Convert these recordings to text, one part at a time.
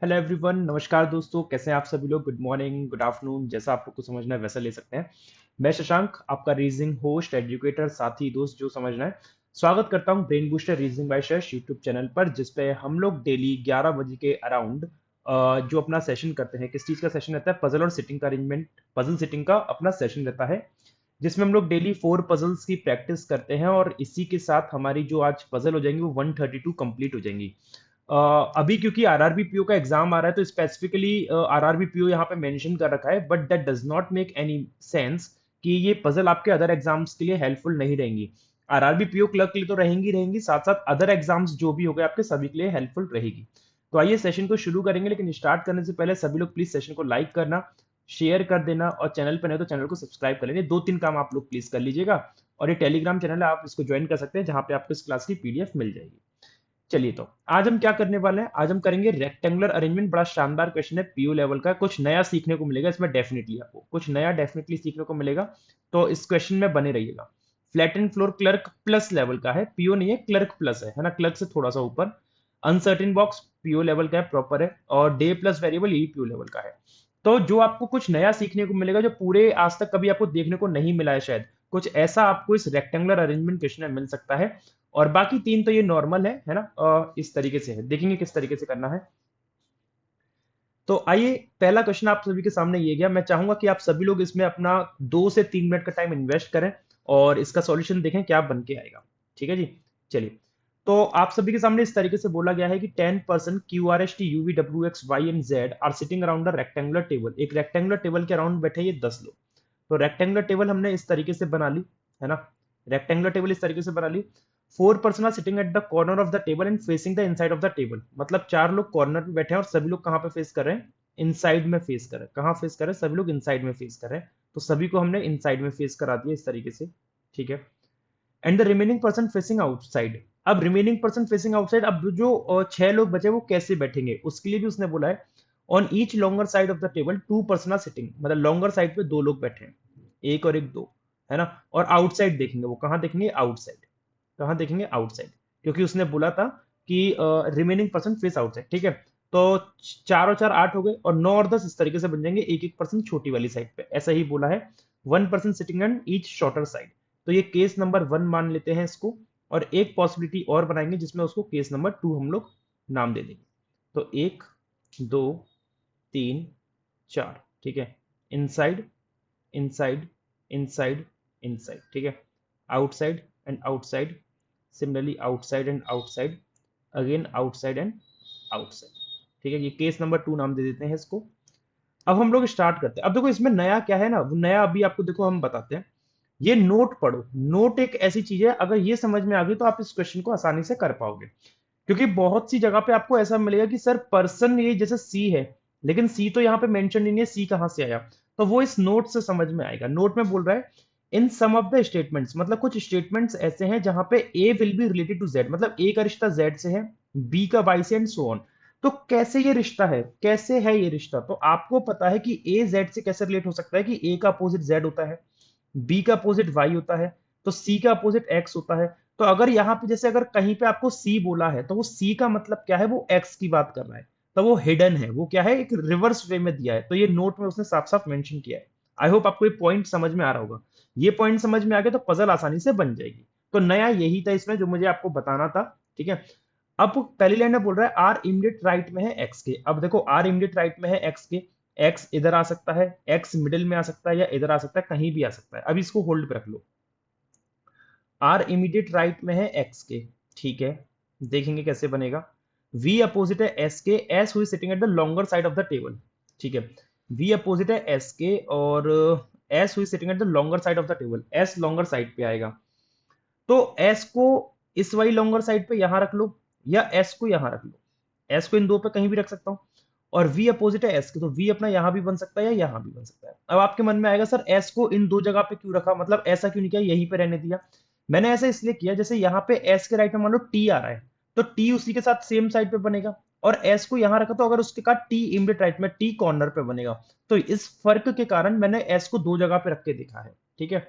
Hello everyone, नमस्कार दोस्तों। कैसे हैं आप सभी लोग? गुड मॉर्निंग, गुड आफ्टरनून, जैसा आप लोग को समझना है वैसा ले सकते हैं। मैं शशांक, आपका रीजनिंग होस्ट, एजुकेटर, साथी, दोस्त जो समझना है। स्वागत करता हूं brain booster reasoning by Shash YouTube channel पर, जिस पे हम लोग डेली 11 बजे के अराउंड जो अपना सेशन करते हैं। किस चीज़ का सेशन रहता है? पजल और सिटिंग का अरेंजमेंट, पजल सिटिंग का अपना सेशन रहता है, जिसमें हम लोग डेली 4 पजल्स की प्रैक्टिस करते हैं। और इसी के साथ हमारी जो आज पजल हो जाएंगी वो 132 कंप्लीट हो जाएंगी। अभी क्योंकि आरआरबी पीओ का एग्जाम आ रहा है, तो स्पेसिफिकली आरआरबी पीओ यहाँ पे मेंशन कर रखा है, but that does not make any sense कि ये पजल आपके अदर एग्जाम्स के लिए हेल्पफुल नहीं रहेंगी। आरआरबी पीओ क्लर्क के लिए तो रहेंगी रहेंगी, साथ साथ अदर एग्जाम्स जो भी हो गए आपके सभी के लिए हेल्पफुल रहेगी। तो आइए सेशन को शुरू करेंगे, लेकिन स्टार्ट करने से पहले सभी लोग प्लीज सेशन को लाइक करना, शेयर कर देना, और चैनल पर नहीं तो चैनल को सब्सक्राइब कर लेना। दो तीन काम आप लोग प्लीज कर लीजिएगा। और ये टेलीग्राम चैनल है, आप इसको ज्वाइन कर सकते हैं, जहां पे आपको इस क्लास की पीडीएफ मिल जाएगी। चलिए, तो आज हम क्या करने वाले हैं? आज हम करेंगे रेक्टेंगुलर अरेंजमेंट। बड़ा शानदार क्वेश्चन है, पीयू लेवल का। कुछ नया सीखने को मिलेगा इसमें, डेफिनेटली आपको कुछ नया डेफिनेटली सीखने को मिलेगा। तो इस क्वेश्चन में बने रहिएगा। Flat and floor clerk plus level का है, पीओ नहीं है, क्लर्क प्लस है ना, क्लर्क से थोड़ा सा ऊपर। अनसर्टेन बॉक्स पीओ लेवल का है, प्रॉपर है। और डे प्लस वेरिएबल ये पीओ लेवल का है। तो जो आपको कुछ नया सीखने को मिलेगा, जो पूरे आज तक कभी आपको देखने को नहीं मिला है शायद, कुछ ऐसा आपको इस रेक्टेंगुलर अरेंजमेंट क्वेश्चन में मिल सकता है। और बाकी तीन तो ये नॉर्मल है ना। इस तरीके से है, देखेंगे किस तरीके से करना है। तो आइए, पहला क्वेश्चन आप सभी के सामने ये गया। मैं चाहूंगा कि आप सभी लोग इसमें अपना 2 से 3 मिनट का टाइम इन्वेस्ट करें और इसका सॉल्यूशन देखें क्या बन के आएगा। ठीक है जी। चलिए, तो आप सभी के सामने इस तरीके से बोला गया है कि 10% Q R S T U V W X Y and Z are sitting around a rectangular table. एक रेक्टेंगुलर टेबल के अराउंड बैठे ये 10 लोग। तो रेक्टेंगुलर टेबल हमने इस तरीके से बना ली, है ना। रेक्टेंगुलर टेबल इस तरीके से बना ली। 4 person are sitting at the corner of the table and facing the inside of the table. मतलब 4 लोग कॉर्नर पे बैठे हैं और सभी लोग कहाँ पे फेस कर रहे हैं? इनसाइड में फेस कर रहे हैं। कहाँ फेस कर रहे हैं? सभी लोग इनसाइड में फेस कर रहे हैं। तो सभी को हमने इनसाइड में फेस करा दिया इस तरीके से। ठीक है। And the remaining person facing outside. अब रिमेनिंग पर्सन फेसिंग आउटसाइड, अब जो 6 लोग बचे वो कैसे बैठेंगे उसके लिए भी उसने बोला है। On each longer side of the table 2 person are sitting. मतलब लॉन्गर साइड पे 2 लोग बैठे हैं, एक और एक दो, है ना। और आउटसाइड देखेंगे, वो कहाँ देखेंगे? आउटसाइड। कहाँ देखेंगे? आउटसाइड। क्योंकि उसने बोला था कि रिमेनिंग पर्सन फेस आउटसाइड। ठीक है। तो 4 और 4 8 हो गए, और 9 और 10 इस तरीके से बन जाएंगे, एक एक पर्सन छोटी वाली साइड पे। ऐसा ही बोला है। 1 person sitting on each shorter side. तो ये केस नंबर 1 मान लेते हैं इसको। और एक पॉसिबिलिटी और बनाएंगे जिसमें उसको केस नंबर 2 हम लोग नाम दे देंगे। तो 1 2 3 4। ठीक है। Inside, inside, inside, inside. ठीक है। Outside and outside. Similarly outside and outside. Again outside and outside. ठीक है। ये केस नंबर 2 नाम दे देते हैं इसको। अब हम लोग स्टार्ट करते हैं। अब देखो इसमें नया क्या है ना, वो नया अभी आपको देखो हम बताते हैं। ये नोट पढ़ो। नोट एक ऐसी चीज है, अगर ये समझ में आ गई तो आप इस क्वेश्चन को आसानी से कर पाओगे। क्योंकि बहुत सी जगह पे आपको ऐसा मिलेगा कि सर पर्सन ये जैसे सी है, लेकिन सी तो यहाँ पे मेंशन नहीं है, सी कहाँ से आया? तो वो इस नोट से समझ में आएगा। नोट में बोल रहा है in some of the statements, मतलब कुछ स्टेटमेंट्स ऐसे हैं जहां पे A will be related to Z, मतलब ए का रिश्ता जेड से है, बी का वाई से, एंड सो ऑन। तो कैसे ये रिश्ता है, कैसे है ये रिश्ता? तो आपको पता है कि ए जेड से कैसे रिलेट हो सकता है कि ए का अपोजिट जेड होता है, बी का अपोजिट वाई होता है, तो सी का अपोजिट एक्स होता है। तो अगर यहाँ पे जैसे अगर कहीं पे आपको सी बोला है, तो वो सी का मतलब क्या है? वो एक्स की बात कर रहा है। तो वो हिडन है, वो क्या है? एक रिवर्स वे में दिया है। तो ये नोट में उसने साफ साफ मेंशन किया है। आई होप आपको ये पॉइंट समझ में आ रहा होगा। ये पॉइंट समझ में आ गया तो पजल आसानी से बन जाएगी। तो नया यही था इसमें जो मुझे आपको बताना था। ठीक है। अब पहली लाइन में बोल रहा है आर इमीडिएट राइट में है एक्स के। अब देखो आर इमीडिएट राइट में है एक्स के। एक्स इधर आ सकता है, एक्स मिडिल में आ सकता है, या इधर आ सकता है, कहीं भी आ सकता है। अब इसको होल्ड पे रख लो। आर इमीडिएट राइट में है एक्स के। ठीक है। देखेंगे कैसे बनेगा। वी अपोजिट है एस के, एस हुई sitting at the longer side of the table. ठीक है। वी अपोजिट है एस के, और एस हुई sitting at the longer side of the table. S longer side पे आएगा। तो एस को इस वाली लॉन्गर साइड पे यहां रख लो, या एस को यहां रख लो। एस को इन दो पे कहीं भी रख सकता हूं। और वी अपोजिट है एस के, तो वी अपना यहां भी बन सकता है या यहां भी बन सकता है। अब आपके मन में आएगा सर एस को इन दो जगह पे क्यों रखा, मतलब ऐसा क्यों नहीं किया, यहीं पे रहने दिया? मैंने ऐसा इसलिए किया, जैसे यहाँ पे एस के राइट में मान लो टी आ रहा है, तो टी उसी के साथ सेम साइड पे बनेगा। और एस को यहां रखा तो अगर उसके बाद टी इमीडिएट राइट में, टी कॉर्नर पे बनेगा। तो इस फर्क के कारण मैंने एस को दो जगह पे रख के देखा है। ठीक है।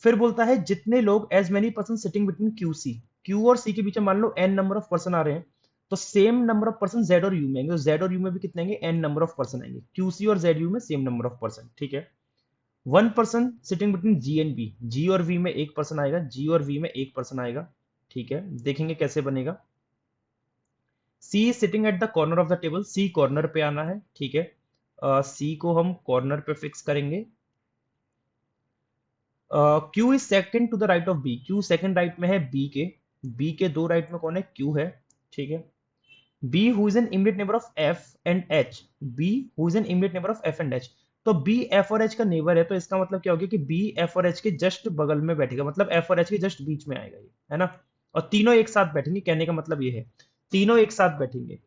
फिर बोलता है जितने लोग as many person sitting between Q C. Q और सी के बीच में मान लो एन नंबर ऑफ पर्सन आ रहे हैं। तो same number of person Z और यू में आएंगे, तो जेड और यू में भी कितने आएंगे, एन नंबर ऑफ पर्सन आएंगे, क्यूसी और जेड यू में सेम नंबर ऑफ पर्सन, ठीक है। One person sitting between G and B, G और वी में एक पर्सन आएगा, जी और वी में एक पर्सन आएगा, ठीक है। देखेंगे कैसे बनेगा। C sitting at the corner of the table, C corner पे आना है, ठीक है। सी को हम कॉर्नर पे फिक्स करेंगे। Q is second to the right of B, Q second right में है बी के, बी के दो राइट में कौन है, क्यू है, ठीक है। B who is an immediate neighbour of F and H, B who is an immediate neighbour of F and H, तो बी एफ और एच का नेबर है, तो इसका मतलब क्या हो गया कि बी एफ और एच के जस्ट बगल में बैठेगा, मतलब एफ और एच के जस्ट बीच में आएगा ये, है ना। और तीनों एक साथ बैठेंगे, कहने का मतलब ये है तीनों एक साथ बैठेंगे।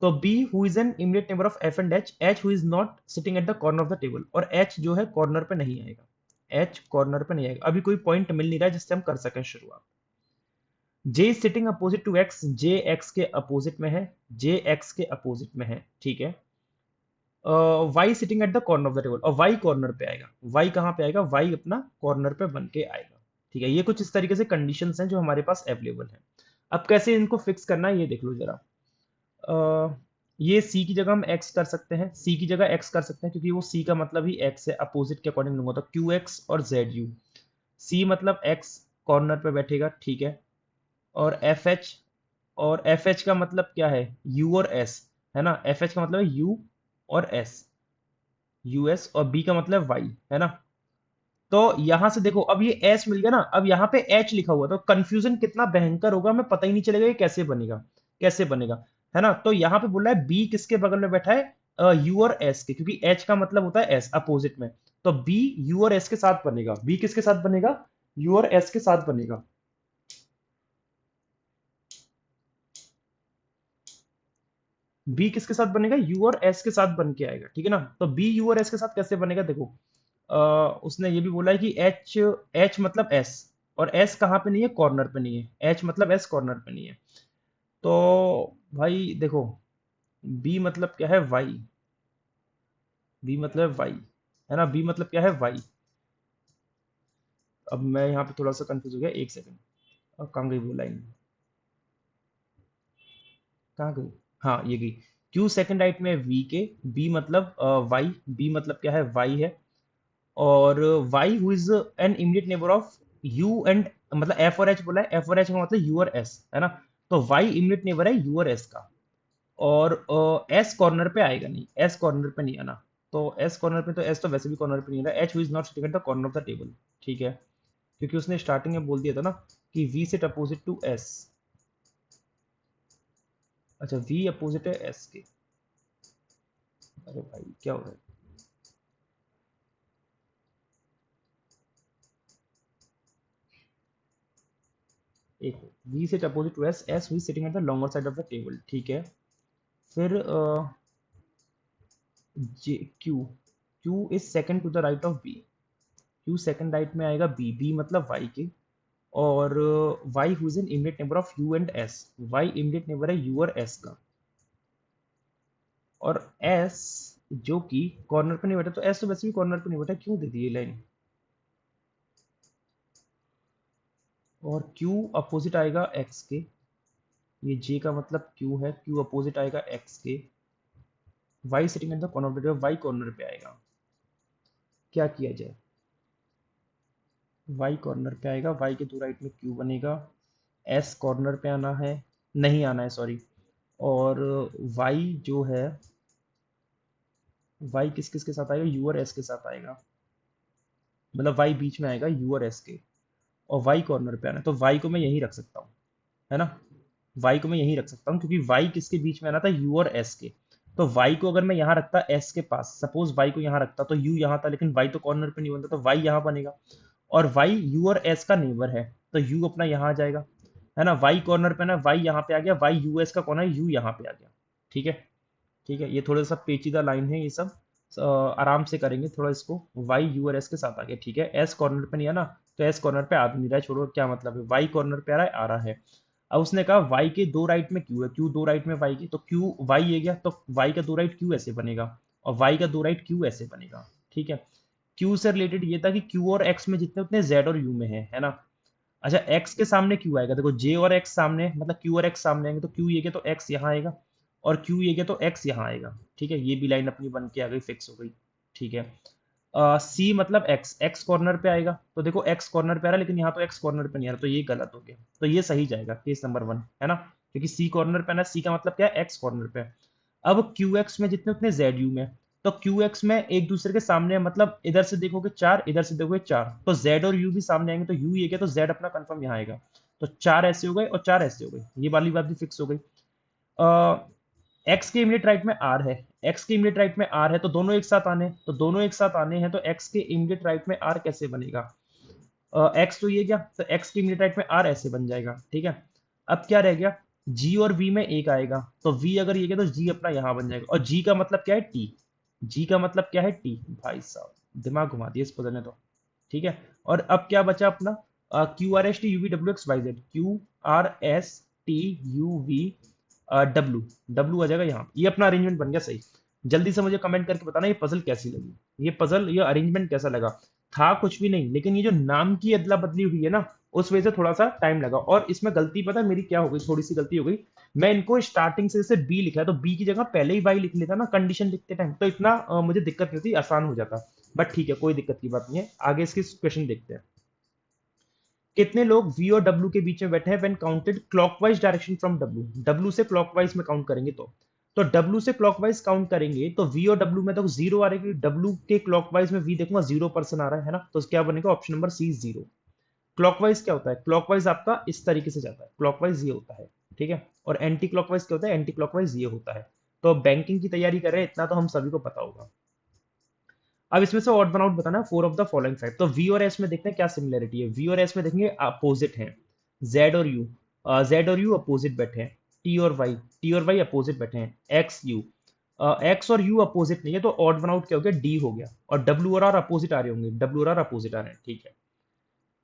तो B who is an immediate neighbour of F and H, H who is not sitting at the corner of the table, और एच जो है कॉर्नर पे नहीं आएगा, एच कॉर्नर पे नहीं आएगा। अभी कोई पॉइंट मिल नहीं रहा है जिससे हम कर सकें शुरुआत। J sitting opposite to X, J X के अपोजिट में है, जे एक्स के अपोजिट में है, ठीक है। Y sitting at the corner of the table, और वाई कॉर्नर पे आएगा, वाई कहाँ पे आएगा, वाई अपना कॉर्नर पे बन के आएगा, ठीक है। ये कुछ इस तरीके से कंडीशंस हैं जो हमारे पास अवेलेबल है। अब कैसे इनको फिक्स करना है ये देख लो जरा। ये सी की जगह हम एक्स कर सकते हैं, सी की जगह एक्स कर सकते हैं क्योंकि वो सी का मतलब ही एक्स है, अपोजिट के अकॉर्डिंग लूंगा तो क्यू एक्स और जेड यू। सी मतलब एक्स कॉर्नर पे बैठेगा, ठीक है। और एफ एच, और एफ एच का मतलब क्या है, यू और एस, है ना। एफ एच का मतलब है यू और एस, यू एस, और बी का मतलब वाई, है ना। तो यहां से देखो अब ये एस मिल गया ना, अब यहाँ पे एच लिखा हुआ तो कंफ्यूजन कितना भयंकर होगा, हमें पता ही नहीं चलेगा ये कैसे बनेगा, कैसे बनेगा, है ना। तो यहाँ पे बोल रहा है बी किसके बगल में बैठा है, यू और एस के, क्योंकि एच का मतलब होता है एस अपोजिट में, तो बी यू और एस के साथ बनेगा, बी किसके साथ बनेगा, यू और एस के साथ बनेगा। बी किसके साथ बनेगा, यू और एस के साथ बन के आएगा, ठीक है ना। तो बी यू और एस के साथ कैसे बनेगा देखो, उसने ये भी बोला है कि एच, एच मतलब एस, और एस कहाँ पे नहीं है, कॉर्नर पे नहीं है, एच मतलब एस कॉर्नर पे नहीं है। तो भाई देखो, बी मतलब क्या है, वाई, बी मतलब वाई, है ना, बी मतलब क्या है, वाई। अब मैं यहाँ पे थोड़ा सा कंफ्यूज हो गया, एक सेकंड, अब कहाँ गई वो लाइन, कहाँ गई, हाँ ये गई। क्यू सेकंड राइट में वी के, बी मतलब वाई, बी मतलब क्या है, वाई है। और y who is an immediate neighbour of u and, मतलब f और h बोला है, f और h का मतलब u और s, है ना। तो y इमीडिएट नेबर है u और s का, और s कॉर्नर पे आएगा नहीं, s कॉर्नर पे नहीं आना। तो s कॉर्नर पे, तो s तो वैसे भी कॉर्नर पे नहीं आ रहा है, h who is not sitting at the corner of the table, ठीक है। क्योंकि उसने स्टार्टिंग में बोल दिया था ना कि v sit opposite to s, अच्छा v अपोजिट है s के, अरे भाई क्या हो रहा है। एक v sit opposite to s, s who is sitting at the longer side of the table, ठीक है। फिर J Q, Q is second to the right of B, Q second right में आएगा बी, बी मतलब Y के, और Y who is an immediate neighbour of U and S, Y immediate neighbour है U और एस का, और S जो कि कॉर्नर पे नहीं बैठा, तो एस तो वैसे भी कॉर्नर पे नहीं बैठा, क्यों दे दी ये लाइन। और क्यू अपोजिट आएगा एक्स के, ये जे का मतलब क्यू है, क्यू अपोजिट आएगा एक्स के। Y sitting at the corner पे, वाई कॉर्नर पे आएगा, क्या किया जाए, वाई कॉर्नर पे आएगा, वाई के दो राइट में क्यू बनेगा, एस कॉर्नर पे आना है, नहीं आना है सॉरी। और वाई जो है, वाई किस किस के साथ आएगा, यू और एस के साथ आएगा, मतलब वाई बीच में आएगा यू और एस के, और वाई कॉर्नर पे आना है, तो वाई को मैं यहीं रख सकता हूँ, है ना। वाई को मैं यहीं रख सकता हूँ क्योंकि वाई किसके बीच में आना था, यू और एस के। तो वाई को अगर मैं यहाँ रखता एस के पास, सपोज वाई को यहाँ रखता तो यू यहाँ था, लेकिन वाई तो कॉर्नर पे नहीं बनता, तो वाई यहाँ बनेगा, और वाई यू और एस का नेबर है, तो यू अपना यहाँ आ जाएगा, है ना। वाई कॉर्नर पे ना, वाई यहाँ पे आ गया, वाई यू एस का कौन है, यू यहाँ पे आ गया, ठीक है। ठीक है, ये थोड़ा सा पेचीदा लाइन है ये सब, आराम से करेंगे थोड़ा इसको। वाई यू और एस के साथ आ गया, ठीक है। एस कॉर्नर पे नहीं है ना, तो एस कॉर्नर पे आ भी नहीं रहा है, छोड़ो क्या मतलब है, वाई कॉर्नर पे आ रहा है, आ रहा है। अब उसने कहा वाई के दो राइट में क्यू है, क्यू दो राइट में वाई की, तो क्यू वाई है गया, तो वाई का दो राइट क्यू ऐसे बनेगा, और वाई का दो राइट क्यू ऐसे बनेगा, ठीक है। क्यू से रिलेटेड ये था कि क्यू और एक्स में जितने उतने जेड और यू में है ना। अच्छा x के सामने q आएगा, देखो j और x सामने मतलब q और x सामने आएंगे तो q ये गया तो x यहाँ आएगा और q ये गया तो x यहाँ आएगा। ठीक है, ये भी लाइन अपनी बन के आ गई, फिक्स हो गई। ठीक है, c मतलब x कॉर्नर पे आएगा तो देखो x कॉर्नर पे आ रहा है लेकिन यहाँ तो x कॉर्नर पे नहीं आ रहा, तो ये गलत हो गया, तो ये सही जाएगा केस नंबर 1, है ना, क्योंकि c कॉर्नर पे आना, c का मतलब क्या है, x कॉर्नर पे है। अब QX में जितने उतने ZU में, तो QX में एक दूसरे के सामने है, मतलब इधर से देखोगे 4, इधर से देखोगे 4, तो Z और U भी सामने आएंगे, तो U ये क्या, तो Z अपना कंफर्म यहाँ आएगा, तो 4 ऐसे हो गए और 4 ऐसे हो गए, ये वाली बात भी फिक्स हो गई। एक्स के इमीडिएट राइट में आर है, एक्स के इमीडिएट राइट में आर है, तो दोनों एक साथ आने, तो दोनों एक साथ आने हैं, तो एक्स के इमीडिएट राइट में आर कैसे बनेगा, एक्स तो ये क्या, तो एक्स के इमीडिएट राइट में आर ऐसे बन जाएगा। ठीक है, अब क्या रह गया, जी और वी में एक आएगा, तो वी अगर ये क्या तो जी अपना यहां बन जाएगा, और जी का मतलब क्या है, टी, जी का मतलब क्या है, टी। भाई साहब दिमाग घुमा दिया इस पजल ने तो। ठीक है, और अब क्या बचा अपना, Q R S T U V W X Y Z, Q R S T U V W, W आ जाएगा यहाँ, ये अपना अरेंजमेंट बन गया सही। जल्दी से मुझे कमेंट करके बताना ये पजल कैसी लगी, ये पजल, ये अरेंजमेंट कैसा लगा। था कुछ भी नहीं, लेकिन ये जो नाम की अदला बदली हुई है ना, उस वजह से थोड़ा सा टाइम लगा। और इसमें गलती पता है मेरी क्या हो गई, थोड़ी सी गलती हो गई, मैं इनको स्टार्टिंग से जैसे बी लिखा है तो बी की जगह पहले ही वाई लिख लेता ना कंडीशन लिखते टाइम, तो इतना मुझे दिक्कत नहीं होती, आसान हो जाता। बट ठीक है, कोई दिक्कत की बात नहीं है, आगे इसके क्वेश्चन देखते हैं। कितने लोग V और W के बीच में बैठे हैं when counted clockwise direction from W, W से क्लॉकवाइज में काउंट करेंगे तो W से क्लॉकवाइज काउंट करेंगे तो V और W में तो जीरो आ रही है, W के क्लॉकवाइज में V देखूंगा 0% आ रहा है ना, तो क्या बनेगा ऑप्शन नंबर सी 0। क्लॉकवाइज क्या होता है, क्लॉकवाइज आपका इस तरीके से जाता है, क्लॉकवाइज ये होता है। ठीक है, और एंटी क्लॉकवाइज क्या होता है, एंटी क्लॉकवाइज ये होता है। तो बैंकिंग की तैयारी कर रहे हैं इतना तो हम सभी को पता होगा। अब इसमें से ऑड वन आउट बताना, four of the following five, तो वी और एस में देखते हैं क्या सिमिलरिटी है, वी और एस में देखेंगे अपोजिट हैं, जेड और यू, जेड और यू अपोजिट बैठे हैं, टी और वाई, टी और वाई अपोजिट बैठे हैं, एक्स यू, एक्स और यू अपोजिट नहीं है, तो ऑड वन आउट क्या हो गया, डी हो गया, और डब्ल्यू और आर अपोजिट आ रहे होंगे, डब्ल्यू और आर अपोजिट आ रहे हैं। ठीक है,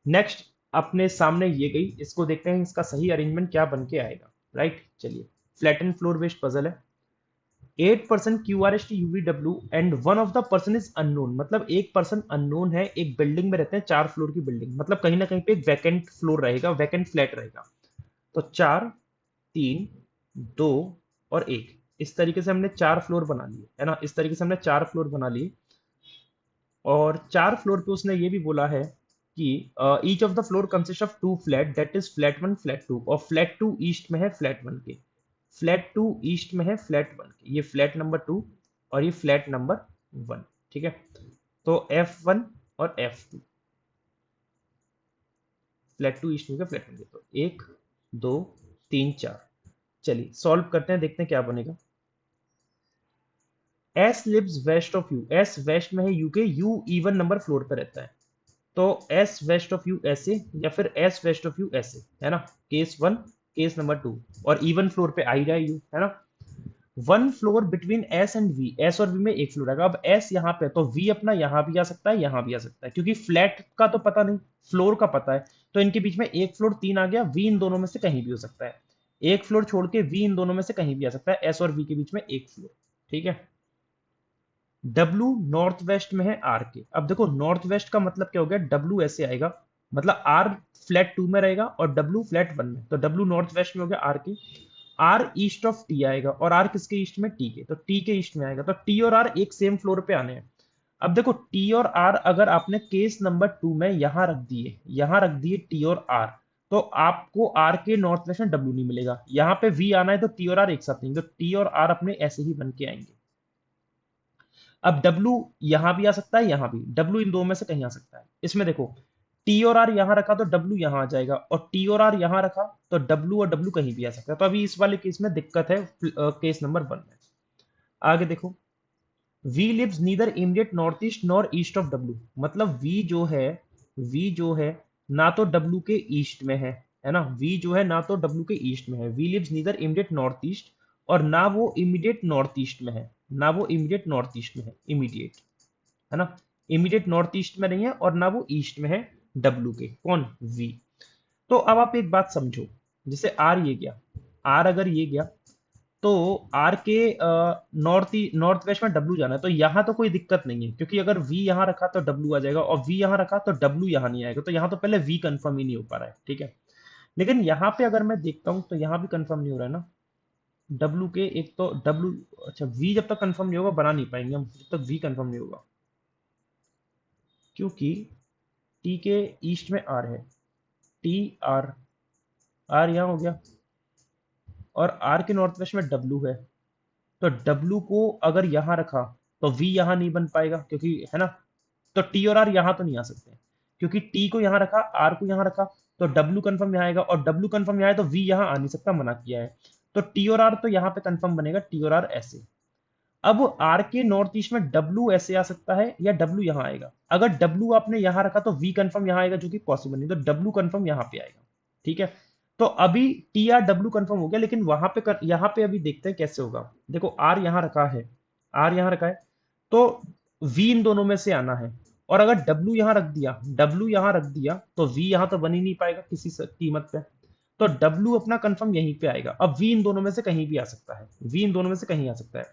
नेक्स्ट अपने सामने ये गई, इसको देखते हैं इसका सही अरेंजमेंट क्या बन के आएगा। राइट, चलिए, flat and floor based puzzle है। 8% QRST UVW and one of the person is unknown, मतलब एक पर्सन अननोन है, एक बिल्डिंग में रहते हैं, 4 फ्लोर की बिल्डिंग, मतलब कहीं ना कहीं पे एक वैकेंट फ्लोर रहेगा, वैकेंट फ्लैट रहेगा। तो 4, 3, 2 और 1, इस तरीके से हमने 4 फ्लोर बना लिए, है ना, इस तरीके से हमने 4 फ्लोर बना लिए। और 4 फ्लोर पे उसने ये भी बोला है कि each of the floor consist of 2 flat, that is flat 1 flat 2, और फ्लैट 2 ईस्ट में है फ्लैट 1 के, फ्लैट 2 ईस्ट में है फ्लैट 1 के, ये फ्लैट नंबर 2 और ये फ्लैट नंबर 1। ठीक है, तो F1 और F2, फ्लैट 2 ईस्ट में का फ्लैट 1 के, तो 1 2 3 4। चलिए सॉल्व करते हैं, देखते हैं क्या बनेगा। S lives west of U, S west में है यू के, यू इवन नंबर फ्लोर पे रहता है, तो एस वेस्ट ऑफ यू ऐसे, या फिर एस वेस्ट ऑफ यू ऐसे, है ना, केस 1 केस नंबर 2, और इवन फ्लोर पे आ ही रहा है यू, है ना। One floor between S and V, S और वी में एक फ्लोर आएगा, अब एस यहाँ पे तो वी अपना यहाँ भी आ सकता है, यहाँ भी आ सकता है, क्योंकि फ्लैट का तो पता नहीं, फ्लोर का पता है, तो इनके बीच में एक फ्लोर 3 आ गया, वी इन दोनों में से कहीं भी हो सकता है, एक फ्लोर छोड़ के वी इन दोनों में से कहीं भी आ सकता है, एस और वी के बीच में एक फ्लोर। ठीक है, डब्लू नॉर्थ वेस्ट में है आर के, अब देखो नॉर्थ वेस्ट का मतलब क्या हो गया, डब्लू ऐसे आएगा, मतलब आर फ्लैट 2 में रहेगा और डब्लू फ्लैट 1 में, तो डब्लू नॉर्थ वेस्ट में हो गया आर के, आर ईस्ट ऑफ टी आएगा, और आर किसके ईस्ट में, टी के, तो टी के ईस्ट में आएगा, तो टी और आर एक सेम फ्लोर पे आने हैं। अब देखो टी और आर अगर आपने केस नंबर 2 में यहां रख दिए, यहां रख दिए टी और आर, तो आपको आर के नॉर्थ वेस्ट में डब्ल्यू नहीं मिलेगा, यहाँ पे वी आना है तो टी और आर एक साथ नहीं, तो टी और आर अपने ऐसे ही बन के आएंगे। अब W यहां भी आ सकता है, यहां भी, W इन दो में से कहीं आ सकता है, इसमें देखो T और R यहां रखा तो W यहां आ जाएगा, और T और R यहां रखा तो W और W कहीं भी आ सकता है, तो अभी इस वाले केस में दिक्कत है, केस नंबर 1 में। आगे देखो, V lives neither immediate north east nor east of W, मतलब V जो है ना तो W के ईस्ट में है ना, V जो है ना तो W के ईस्ट में है, V lives neither immediate north east, और ना वो इमीडिएट नॉर्थ ईस्ट में है, ना वो इमीडिएट नॉर्थ ईस्ट में है, इमीडिएट, है ना, इमीडिएट नॉर्थ ईस्ट में नहीं है, और ना वो ईस्ट में है W के, कौन, V। तो अब आप एक बात समझो, जैसे R ये गया, R अगर ये गया, तो आर के नॉर्थ वेस्ट में डब्ल्यू जाना है, तो यहाँ तो कोई दिक्कत नहीं है, क्योंकि अगर वी यहाँ रखा तो डब्ल्यू आ जाएगा, और वी यहाँ रखा तो डब्ल्यू यहाँ नहीं आएगा, तो यहाँ तो पहले वी कंफर्म ही नहीं हो पा रहा है, ठीक है। लेकिन यहाँ पे अगर मैं देखता हूँ तो यहाँ भी कंफर्म नहीं हो रहा है ना, डब्ल्यू के एक तो डब्ल्यू, अच्छा वी जब तक कंफर्म नहीं होगा बना नहीं पाएंगे हम, जब तक वी कंफर्म नहीं होगा, क्योंकि टी के ईस्ट में आर है, टी आर, आर यहाँ हो गया, और आर के नॉर्थ वेस्ट में डब्ल्यू है, तो डब्ल्यू को अगर यहाँ रखा तो वी यहाँ नहीं बन पाएगा, क्योंकि है ना, तो टी और आर यहाँ तो नहीं आ सकते, क्योंकि टी को यहाँ रखा, आर को यहाँ रखा, तो डब्ल्यू कंफर्म यहाँ आएगा, और डब्ल्यू कंफर्म यहाँ है तो वी यहाँ आ नहीं सकता, मना किया है, तो टी और आर तो यहाँ पे कंफर्म बनेगा, टी और आर ऐसे। अब आर के नॉर्थ ईस्ट में डब्ल्यू ऐसे आ सकता है, या डब्ल्यू यहाँ आएगा, अगर डब्ल्यू आपने यहाँ रखा तो वी कंफर्म यहाँ आएगा, जो कि पॉसिबल नहीं, तो डब्ल्यू कंफर्म यहाँ पे आएगा, ठीक है। तो अभी टी आर डब्ल्यू कंफर्म हो गया, लेकिन वहां पे यहाँ पे अभी देखते हैं कैसे होगा। देखो आर यहाँ रखा है, आर यहाँ रखा है, तो वी इन दोनों में से आना है, और अगर डब्ल्यू यहाँ रख दिया, डब्ल्यू यहाँ रख दिया, तो वी यहाँ तो बन ही नहीं पाएगा किसी कीमत पे, तो डब्ल्यू अपना कंफर्म यहीं पे आएगा। अब वी इन दोनों में से कहीं भी आ सकता है, वी इन दोनों में से कहीं आ सकता है।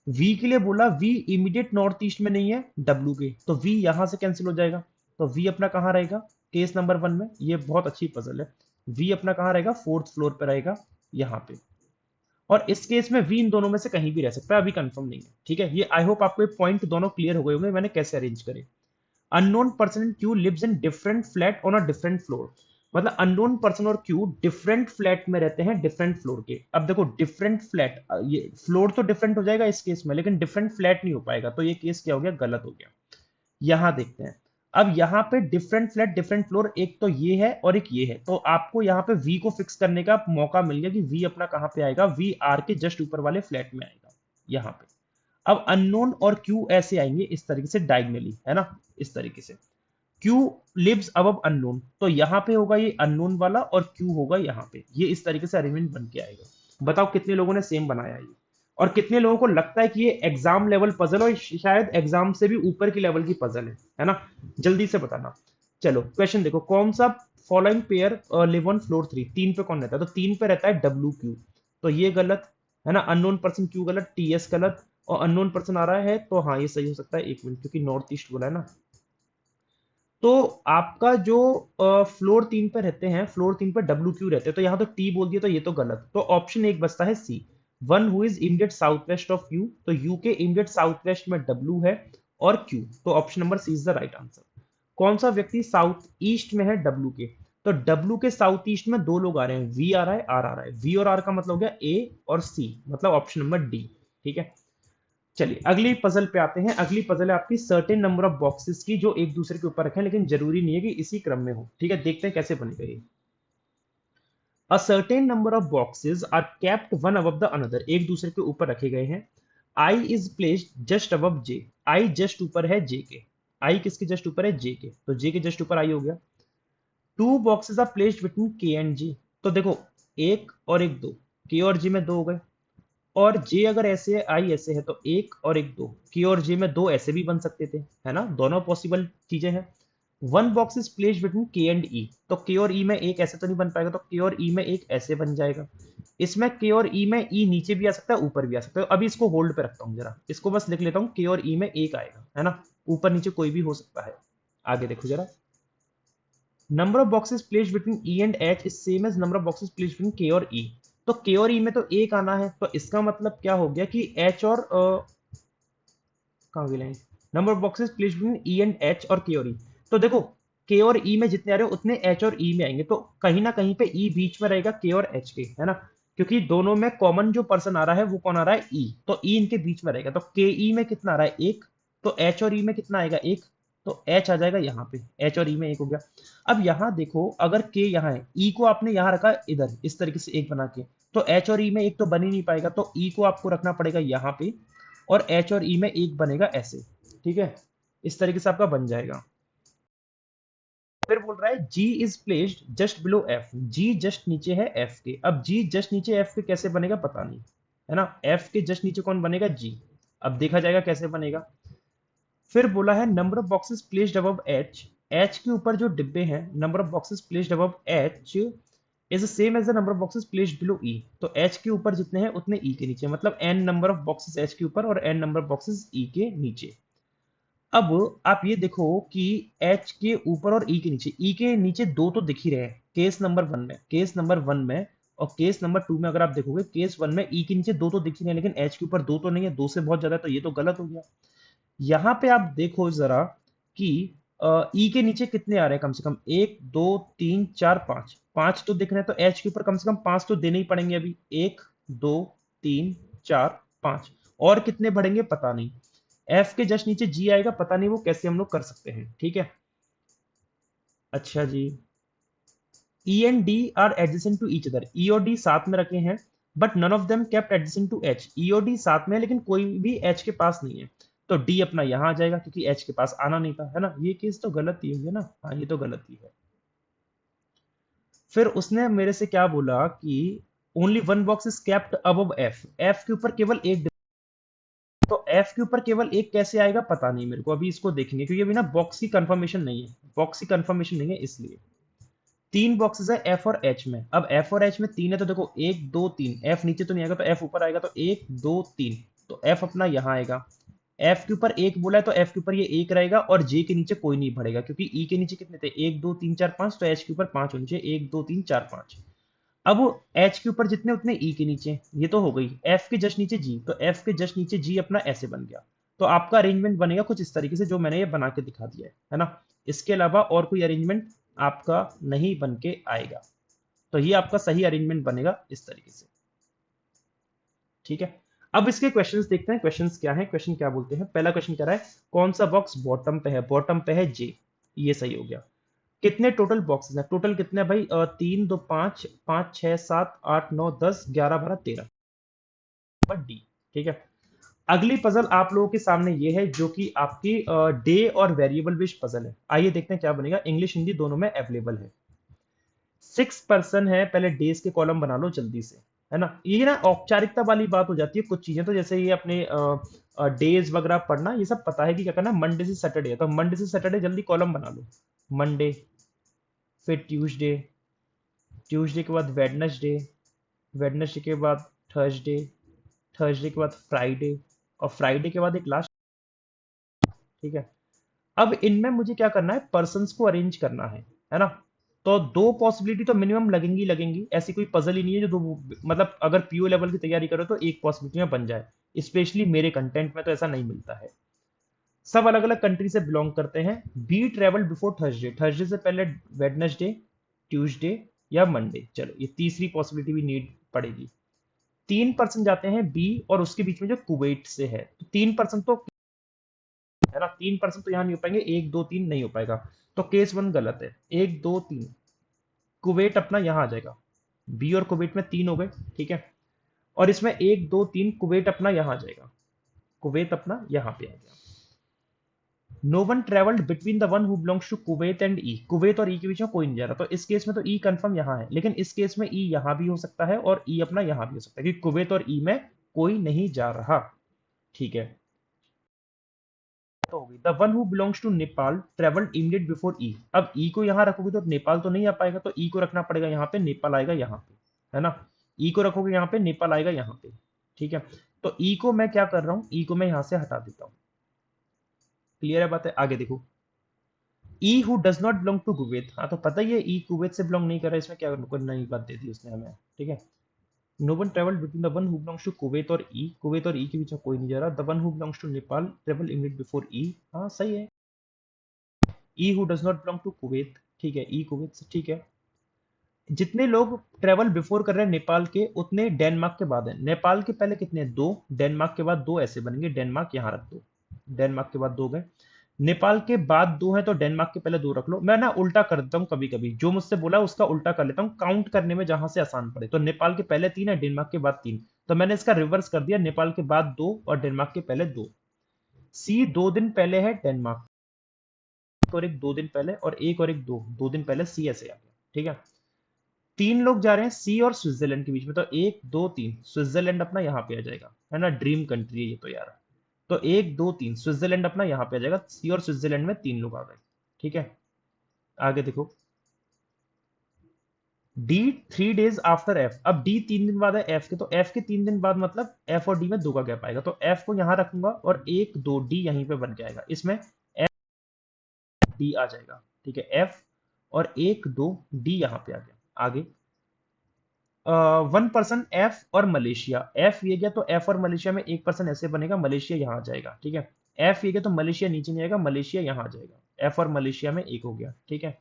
वी के लिए बोला, वी इमीडिएट नॉर्थ ईस्ट में नहीं है डब्ल्यू के, तो वी यहां से कैंसिल हो जाएगा, तो वी अपना कहां रहेगा केस नंबर 1 में, ये बहुत अच्छी पजल है, वी अपना कहां रहेगा, 4th फ्लोर पे रहेगा यहाँ पे, और इस केस में वी इन दोनों में से कहीं भी रह सकता है, अभी कंफर्म नहीं है, ठीक है। ये आई होप आपको पॉइंट दोनों क्लियर हो गए होंगे मैंने कैसे अरेंज करे। Unknown person Q lives in different flat on a different floor, मतलब अननोन पर्सन और क्यू डिफरेंट फ्लैट में रहते हैं डिफरेंट फ्लोर के। अब देखो डिफरेंट फ्लैट, ये फ्लोर तो डिफरेंट हो जाएगा इस केस में, लेकिन डिफरेंट फ्लैट नहीं हो पाएगा, तो ये केस क्या हो गया, गलत हो गया। यहां देखते हैं, अब यहाँ पे डिफरेंट फ्लैट डिफरेंट फ्लोर, एक तो ये है और एक ये है, तो आपको यहाँ पे वी को फिक्स करने का मौका मिल गया कि वी अपना कहां पे आएगा, वी आर के जस्ट ऊपर वाले फ्लैट में आएगा यहाँ पे। अब अननोन और क्यू ऐसे आएंगे इस तरीके से डायगनली, है ना, इस तरीके से, क्यू लिव्स अबव अननोन, तो यहाँ पे होगा ये अननोन वाला, और क्यू होगा यहाँ पे, ये इस तरीके से अरेंजमेंट बन के आएगा। बताओ कितने लोगों ने सेम बनाया ये, और कितने लोगों को लगता है कि ये एग्जाम लेवल पजल, और शायद एग्जाम से भी ऊपर की लेवल की पजल है ना, जल्दी से बताना। चलो क्वेश्चन देखो, कौन सा following pair live on floor 3, 3 पे कौन रहता है, तो 3 पे रहता है डब्ल्यू क्यू, तो ये गलत है ना, अननोन पर्सन क्यू गलत, टी एस गलत, और अननोन पर्सन आ रहा है, तो हाँ ये सही हो सकता है, 1 मिनट, क्योंकि नॉर्थ ईस्ट बोला है ना। तो आपका जो फ्लोर 3 पे रहते हैं, फ्लोर 3 पे डब्ल्यू क्यू रहते हैं, तो यहाँ तो टी बोल दिया, तो ये तो गलत, तो ऑप्शन एक बचता है C, one who is immediate south west of U, तो यू के इमीडिएट साउथ वेस्ट में डब्ल्यू है और क्यू, तो option number C is the right answer. कौन सा व्यक्ति साउथ ईस्ट में है डब्ल्यू के, तो डब्ल्यू के साउथ ईस्ट में दो लोग आ रहे हैं, वी आ रहा है, आर आ रहा है, वी और आर का मतलब हो गया ए और सी, मतलब ऑप्शन नंबर डी, ठीक है। चलिए अगली पजल पे आते हैं। अगली पजल है आपकी सर्टेन नंबर ऑफ बॉक्सेस की, जो एक दूसरे के ऊपर रखे हैं, लेकिन जरूरी नहीं है कि इसी क्रम में हो, ठीक है। देखते हैं कैसे बनेगा ये। A certain number of boxes are kept one above the another, एक दूसरे के ऊपर रखे गए हैं। I is placed just above J, I just ऊपर है जे के, आई किसके जस्ट ऊपर है, जे के, तो जे के जस्ट ऊपर आई हो गया। Two boxes are placed between K and J, तो देखो एक और एक दो, के और जे में दो हो गए, और जे अगर ऐसे है, आई ऐसे है, तो एक और एक दो, के और जे में दो ऐसे भी बन सकते थे, है ना, दोनों पॉसिबल चीजें हैं। One box is placed between K and ई, तो के और ई में एक ऐसे तो नहीं बन पाएगा, तो के और ई में एक ऐसे बन जाएगा। इसमें के और ई में ई नीचे भी आ सकता है, ऊपर भी आ सकता है, अभी इसको होल्ड पे रखता हूँ जरा, इसको बस लिख लेता हूँ, के और ई में एक आएगा, है ना, ऊपर नीचे कोई भी हो सकता है। आगे देखो जरा, number of boxes placed between E and H is same as number of boxes placed between K और ई, तो के और ई में तो एक आना है, तो इसका मतलब क्या हो गया कि एच और कहाँ गई line, number of boxes placed between E and H और के और ई, तो देखो के और ई में जितने आ रहे हो उतने एच और ई में आएंगे, तो कहीं ना कहीं पे ई बीच में रहेगा के और एच के, है ना, क्योंकि दोनों में कॉमन जो पर्सन आ रहा है वो कौन आ रहा है, ई, तो ई इनके बीच में रहेगा, तो के ई में कितना आ रहा है, एक, तो एच और ई में कितना आएगा, एक, तो एच आ जाएगा यहाँ पे, एच और ई में एक हो गया। अब यहाँ देखो, अगर के यहाँ है, ई को आपने यहाँ रखा इधर इस तरीके से एक बना के, तो एच और ई में एक तो बन ही नहीं पाएगा, तो ई को आपको रखना पड़ेगा यहाँ पे, और एच और ई में एक बनेगा ऐसे, ठीक है, इस तरीके से आपका बन जाएगा। फिर बोल रहा है G is placed just below F, G just नीचे है F के, अब G जस्ट नीचे F के कैसे बनेगा पता नहीं, है ना, F के जस्ट नीचे कौन बनेगा, G, अब देखा जाएगा कैसे बनेगा। फिर बोला है number of boxes placed above H, H के ऊपर जो डिब्बे हैं, number of boxes placed above H is same as the number of boxes placed below E. तो एच के ऊपर जितने हैं उतने ई के नीचे, मतलब N number of boxes H के ऊपर और N number of boxes E के नीचे। अब आप ये देखो कि एच के ऊपर और ई के नीचे दो तो दिख ही रहे हैं केस नंबर वन में, केस नंबर वन में और केस नंबर टू में। अगर आप देखोगे केस वन में ई के नीचे दो तो दिख ही रहे हैं, लेकिन एच के ऊपर दो तो नहीं है, दो से बहुत ज्यादा है, तो ये तो गलत हो गया। यहाँ पे आप देखो जरा कि ई के नीचे कितने आ रहे हैं, कम से कम एक दो तीन चार पांच, पांच तो दिख रहे हैं, तो एच के ऊपर कम से कम पांच तो देने ही पड़ेंगे अभी। एक दो तीन चार पांच, और कितने बढ़ेंगे पता नहीं। एफ के जस्ट नीचे जी आएगा, पता नहीं वो कैसे हम लोग कर सकते हैं, ठीक है। अच्छा जी, E and D are adjacent to each other, E और डी साथ में रखे हैं, but none of them kept adjacent to H. E और डी साथ में है लेकिन कोई भी एच के पास नहीं है, तो डी अपना यहां आ जाएगा क्योंकि एच के पास आना नहीं था, है ना। ये केस तो गलत ही है ना, हाँ ये तो गलत ही है। फिर उसने मेरे से क्या बोला कि only one box is kept above F, F के ऊपर केवल एक, तो एफ के ऊपर केवल एक कैसे आएगा पता नहीं मेरे को, अभी इसको देखेंगे क्योंकि अभी ना बॉक्स की कंफर्मेशन नहीं है, बॉक्स की कंफर्मेशन नहीं है इसलिए। तीन बॉक्सेस है एफ और एच में, अब एफ और एच में तीन है तो देखो एक दो तीन, एफ नीचे तो नहीं आएगा तो एफ ऊपर आएगा, तो एक दो तीन, तो एफ अपना यहां आएगा। एफ के ऊपर एक बोला है तो एफ के ऊपर ये एक रहेगा और जे के नीचे कोई नहीं बढ़ेगा क्योंकि ई के नीचे कितने थे, एक दो तीन चार पांच, तो एच के ऊपर पांच होने चाहिए, एक दो तीन चार पांच। अब एच के ऊपर जितने उतने ई के नीचे, ये तो हो गई। एफ के जस्ट नीचे जी, तो एफ के जस्ट नीचे जी अपना ऐसे बन गया। तो आपका अरेंजमेंट बनेगा कुछ इस तरीके से जो मैंने ये बना के दिखा दिया है ना। इसके अलावा और कोई अरेंजमेंट आपका नहीं बन के आएगा, तो ये आपका सही अरेंजमेंट बनेगा इस तरीके से, ठीक है। अब इसके क्वेश्चंस देखते हैं, क्वेश्चंस क्या है, क्वेश्चन क्या बोलते हैं। पहला क्वेश्चन कह रहा है कौन सा बॉक्स बॉटम पे है, बॉटम पे है जे, ये सही हो गया। कितने टोटल बॉक्सेस हैं, टोटल कितने हैं भाई, तीन दो पांच, पांच छह सात आठ नौ दस ग्यारह बारह तेरह, नंबर डी, ठीक है। अगली पजल आप लोगों के सामने ये है जो कि आपकी डे और वेरिएबल बेस्ड पजल है। आइए देखते हैं क्या बनेगा, इंग्लिश हिंदी दोनों में अवेलेबल है। 6 पर्सन है, पहले डेज के कॉलम बना लो जल्दी से, है ना। ये ना औपचारिकता वाली बात हो जाती है, कुछ चीजें तो जैसे ये अपने डेज वगैरह पढ़ना ये सब पता है कि क्या करना, मंडे से सैटरडे है तो मंडे से सैटरडे जल्दी कॉलम बना लो। मंडे, फिर ट्यूसडे, ट्यूसडे के बाद वेडनेसडे, वेडनेसडे के बाद थर्सडे, थर्सडे के बाद फ्राइडे, और फ्राइडे के बाद एक लास्ट, ठीक है। अब इनमें मुझे क्या करना है, पर्सन्स को अरेंज करना है ना। तो दो पॉसिबिलिटी तो मिनिमम लगेंगी लगेंगी, ऐसी कोई पजल ही नहीं है जो दो, मतलब अगर पीओ लेवल की तैयारी करो तो एक पॉसिबिलिटी में बन जाए। स्पेशली मेरे कंटेंट में तो ऐसा नहीं मिलता है। सब अलग अलग कंट्री से बिलोंग करते हैं। B travel before Thursday, Thursday से पहले वेडनेसडे, ट्यूसडे या मंडे, चलो ये तीसरी पॉसिबिलिटी भी नीड पड़ेगी। 3% जाते हैं बी और उसके बीच में जो कुवैत से है, तो 3% तो है ना, 3% तो यहाँ नहीं हो पाएंगे, एक दो तीन नहीं हो पाएगा, तो केस वन गलत है। एक दो तीन, कुवैत अपना यहाँ आ जाएगा, बी और कुवैत में तीन हो गए, ठीक है। और इसमें एक दो तीन, कुवैत अपना यहाँ आ जाएगा, कुवैत अपना यहाँ पे आ गया। No one travelled between the one who belongs to Kuwait and E, Kuwait और ई के बीच में कोई नहीं जा रहा, तो इस केस में तो ई कंफर्म यहाँ है, लेकिन इस केस में ई यहाँ भी हो सकता है और ई अपना यहाँ भी हो सकता है क्योंकि कुवैत और ई में कोई नहीं जा रहा, ठीक है। तो होगी the one who belongs to Nepal travelled immediate before E, अब ई को यहाँ रखोगे तो नेपाल तो नहीं आ पाएगा, तो ई को रखना पड़ेगा यहाँ पे, नेपाल आएगा यहाँ पे, है ना। ई को रखोगे यहाँ पे, नेपाल आएगा यहाँ पे, ठीक है। तो ई को मैं क्या कर रहा हूँ, ई को मैं यहाँ से हटा देता हूँ। क्लियर है बात है, आगे देखो। E who does not belong to Kuwait, हाँ तो पता ही है ई कुवैत से बिलोंग नहीं कर रहा है, इसमें क्या कोई नई बात दे दी उसने हमें, ठीक है। No one travel between the one who belongs to Kuwait और ई, कुवैत और ई के बीच में कोई नहीं जा रहा। The one who belongs to Nepal travel immediate before E, हाँ सही है। E who does not belong to Kuwait, ठीक है, ई कुवैत से, ठीक है। जितने लोग ट्रेवल बिफोर कर रहे हैं नेपाल के, उतने डेनमार्क के बाद है। नेपाल के पहले कितने, दो, डेनमार्क के बाद दो, ऐसे बनेंगे, डेनमार्क यहाँ रख दो, डेनमार्क के बाद दो गए। नेपाल के बाद दो है तो डेनमार्क के पहले दो रख लो। मैं ना उल्टा कर देता हूँ कभी कभी, जो मुझसे बोला उसका उल्टा कर लेता हूँ काउंट करने में जहां से आसान पड़े। तो नेपाल के पहले तीन है, डेनमार्क के बाद तीन, तो मैंने इसका रिवर्स कर दिया, नेपाल के बाद दो और डेनमार्क के पहले दो। सी 2 दिन पहले है डेनमार्क, और एक 2 दिन पहले, और एक और एक दो, 2 दिन पहले सी ऐसे आ गया, ठीक है। तीन लोग जा रहे हैं सी और स्विट्जरलैंड के बीच में, तो एक दो तीन, स्विट्जरलैंड अपना यहाँ पे आ जाएगा, है ना, ड्रीम कंट्री है ये तो यार। तो एक दो तीन, स्विट्जरलैंड अपना यहाँ पे आ जाएगा, सी और स्विट्जरलैंड में तीन लोग आ गए, ठीक है। आगे देखो, डी 3 days आफ्टर एफ। अब डी 3 दिन बाद है एफ के, तो एफ के 3 दिन बाद मतलब एफ और डी में 2 का गैप आएगा, तो एफ को यहां रखूंगा और 1 2 डी यहीं पे बन के आएगा, इसमें एफ डी आ जाएगा। ठीक है, एफ और 1 2 डी यहाँ पे आ गया। आगे 1 पर्सन एफ और मलेशिया, एफ ये गया तो एफ और मलेशिया में 1 पर्सन ऐसे बनेगा, मलेशिया यहाँ आ जाएगा। ठीक है, एफ ये गया तो मलेशिया नीचे नहीं आएगा, मलेशिया यहाँ आ जाएगा, एफ और मलेशिया में 1 हो गया। ठीक है,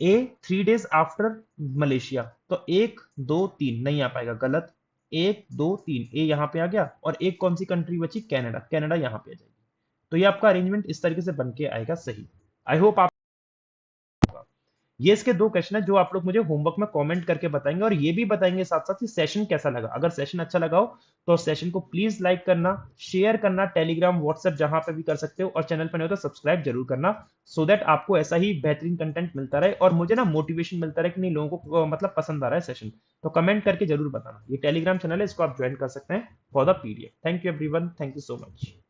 ए 3 days आफ्टर मलेशिया, तो 1 2 3 नहीं आ पाएगा, गलत। 1 2 3 ए यहाँ पे आ गया, और एक कौन सी कंट्री बची, कनाडा, कनाडा यहाँ पे आ जाएगी। तो ये आपका अरेंजमेंट इस तरीके से बन के आएगा सही। आई होप आप, ये इसके 2 क्वेश्चन है जो आप लोग मुझे होमवर्क में कमेंट करके बताएंगे, और ये भी बताएंगे साथ साथ कि सेशन कैसा लगा। अगर सेशन अच्छा लगा हो तो सेशन को प्लीज लाइक करना, शेयर करना, टेलीग्राम व्हाट्सएप जहां पे भी कर सकते हो, और चैनल पर नहीं हो तो सब्सक्राइब जरूर करना, सो दैट आपको ऐसा ही बेहतरीन कंटेंट मिलता रहे और मुझे ना मोटिवेशन मिलता रहे कि नहीं, लोगों को मतलब पसंद आ रहा है सेशन। तो कमेंट करके जरूर बताना। ये टेलीग्राम चैनल है, इसको आप ज्वाइन कर सकते हैं for the PDF. Thank you everyone, thank you so much.